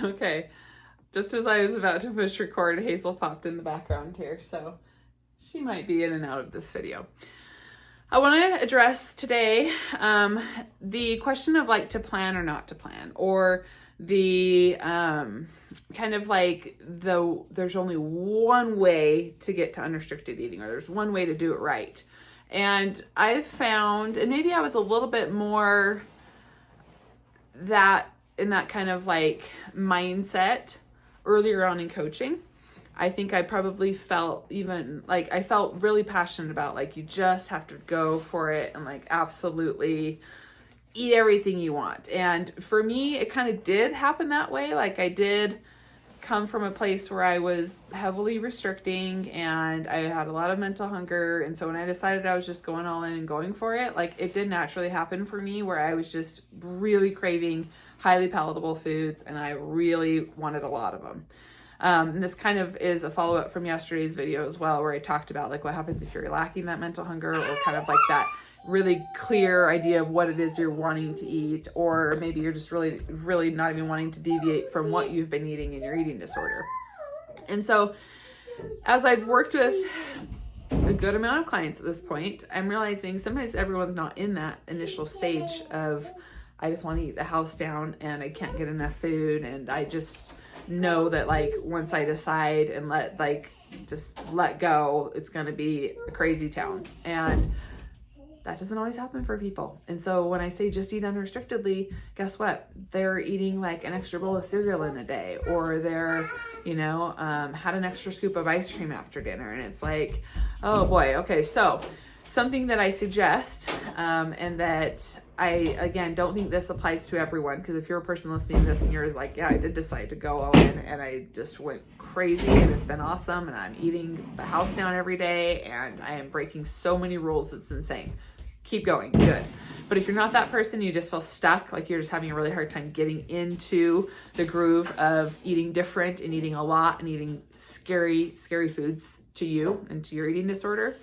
Okay. Just as I was about to push record, Hazel popped in the background here, so she might be in and out of this video. I want to address today the question of like to plan or not to plan, or the kind of like there's only one way to get to unrestricted eating, or there's one way to do it right. And I've found, and maybe I was a little bit more in that kind of like mindset earlier on in coaching. I think I probably felt even like I felt really passionate about like you just have to go for it and like absolutely eat everything you want. And for me, it kind of did happen that way. Like I did come from a place where I was heavily restricting and I had a lot of mental hunger. And so when I decided I was just going all in and going for it, like it did naturally happen for me where I was just really craving highly palatable foods and I really wanted a lot of them. And this kind of is a follow-up from yesterday's video as well, where I talked about like what happens if you're lacking that mental hunger, or kind of like that really clear idea of what it is you're wanting to eat, or maybe you're just really not even wanting to deviate from what you've been eating in your eating disorder. And so as I've worked with a good amount of clients at this point, I'm realizing sometimes everyone's not in that initial stage of I just want to eat the house down and I can't get enough food, and I just know that like once I decide and just let go, it's going to be a crazy town. And that doesn't always happen for people. And so when I say just eat unrestrictedly, guess what? They're eating like an extra bowl of cereal in a day, or they're, had an extra scoop of ice cream after dinner. And it's like, oh boy. Okay. So something that I suggest, and that I, again, don't think this applies to everyone, because if you're a person listening to this and you're like, yeah, I did decide to go all in and I just went crazy and it's been awesome and I'm eating the house down every day and I am breaking so many rules, it's insane. Keep going, good. But if you're not that person, you just feel stuck, like you're just having a really hard time getting into the groove of eating different and eating a lot and eating scary foods to you and to your eating disorder,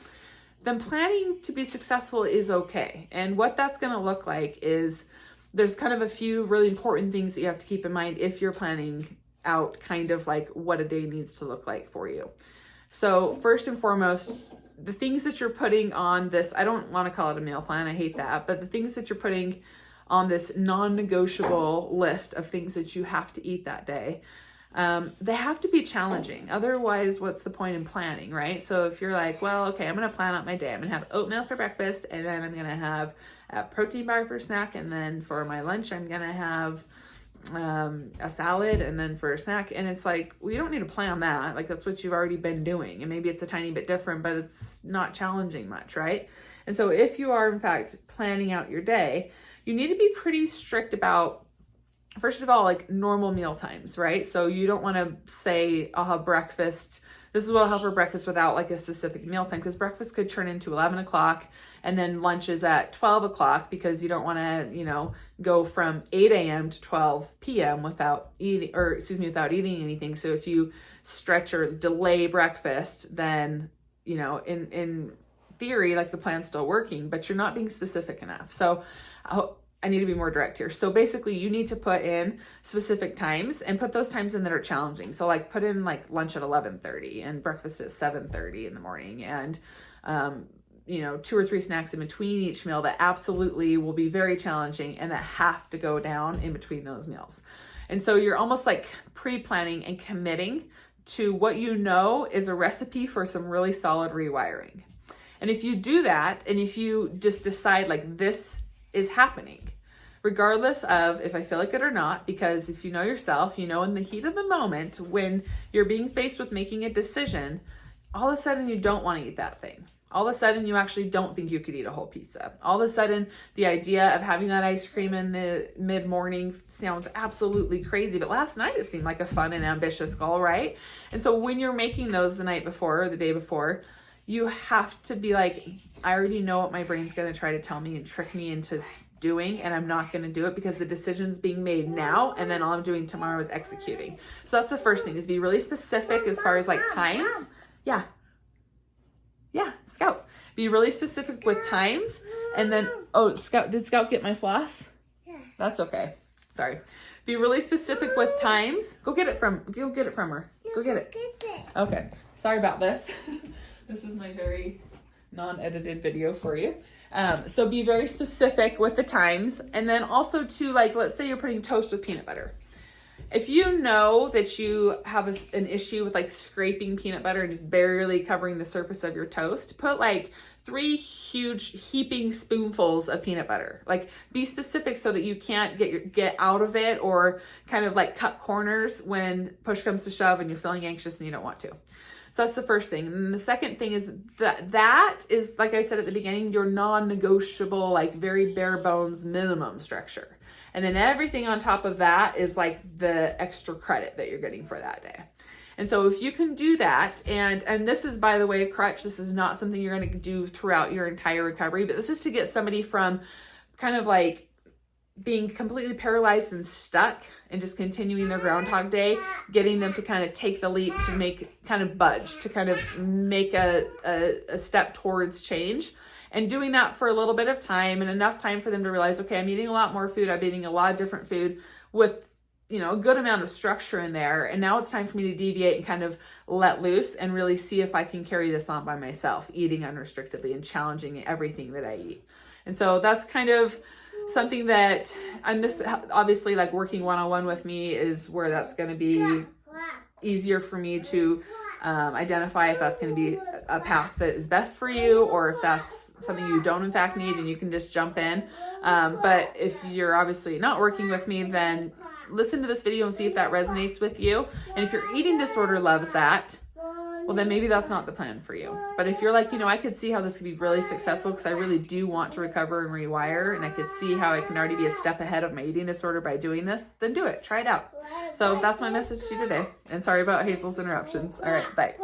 then planning to be successful is okay. And what that's going to look like is there's kind of a few really important things that you have to keep in mind if you're planning out kind of like what a day needs to look like for you. So first and foremost, the things that you're putting on this, I don't want to call it a meal plan, I hate that, but the things that you're putting on this non-negotiable list of things that you have to eat that day, they have to be challenging. Otherwise, what's the point in planning, right? So if you're like, well, okay, I'm going to plan out my day. I'm going to have oatmeal for breakfast, and then I'm going to have a protein bar for snack, and then for my lunch, I'm going to have a salad, and then for a snack. And it's like, well, you don't need to plan that. Like that's what you've already been doing. And maybe it's a tiny bit different, but it's not challenging much, right? And so if you are in fact planning out your day, you need to be pretty strict about, first of all, like normal meal times, right? So you don't want to say, I'll have breakfast. This is what I'll have for breakfast without like a specific meal time, because breakfast could turn into 11 o'clock and then lunch is at 12 o'clock, because you don't want to, go from 8 a.m. to 12 p.m. without eating anything. So if you stretch or delay breakfast, then, in theory, like the plan's still working, but you're not being specific enough. So I need to be more direct here. So basically you need to put in specific times and put those times in that are challenging. So like put in like lunch at 11:30 and breakfast at 7:30 in the morning, and 2 or 3 snacks in between each meal that absolutely will be very challenging and that have to go down in between those meals. And so you're almost like pre-planning and committing to what you know is a recipe for some really solid rewiring. And if you do that, and if you just decide like this is happening, regardless of if I feel like it or not, because if you know yourself, in the heat of the moment when you're being faced with making a decision, all of a sudden you don't want to eat that thing. All of a sudden you actually don't think you could eat a whole pizza. All of a sudden the idea of having that ice cream in the mid-morning sounds absolutely crazy, but last night it seemed like a fun and ambitious goal, right? And so when you're making those the night before or the day before, you have to be like, I already know what my brain's going to try to tell me and trick me into doing, and I'm not going to do it because the decision's being made now, and then all I'm doing tomorrow is executing. So that's the first thing, is be really specific as far as like times. Yeah, Scout. Be really specific with times, and then, oh, did Scout get my floss? Yeah. That's okay. Sorry. Be really specific with times. Go get it from her. Go get it. Okay. Sorry about this. This is my very non-edited video for you. So be very specific with the times. And then also to, like, let's say you're putting toast with peanut butter. If you know that you have an issue with like scraping peanut butter and just barely covering the surface of your toast, put like 3 huge heaping spoonfuls of peanut butter. Like, be specific so that you can't get out of it or kind of like cut corners when push comes to shove and you're feeling anxious and you don't want to. So that's the first thing. And the second thing is that is, like I said at the beginning, your non-negotiable, like very bare bones minimum structure. And then everything on top of that is like the extra credit that you're getting for that day. And so if you can do that, and this is, by the way, a crutch, this is not something you're going to do throughout your entire recovery, but this is to get somebody from kind of like being completely paralyzed and stuck and just continuing their Groundhog Day, getting them to kind of take the leap to make, kind of budge, to kind of make a step towards change. And doing that for a little bit of time and enough time for them to realize, okay, I'm eating a lot more food. I'm eating a lot of different food with, you know, a good amount of structure in there. And now it's time for me to deviate and kind of let loose and really see if I can carry this on by myself, eating unrestrictedly and challenging everything that I eat. And so that's kind of something that, and this obviously, like, working one-on-one with me is where that's going to be easier for me to identify if that's going to be a path that is best for you, or if that's something you don't in fact need and you can just jump in. But if you're obviously not working with me, then listen to this video and see if that resonates with you. And if your eating disorder loves that, well, then maybe that's not the plan for you. But if you're like, you know, I could see how this could be really successful because I really do want to recover and rewire, and I could see how I can already be a step ahead of my eating disorder by doing this, then do it. Try it out. So that's my message to you today. And sorry about Hazel's interruptions. All right, bye.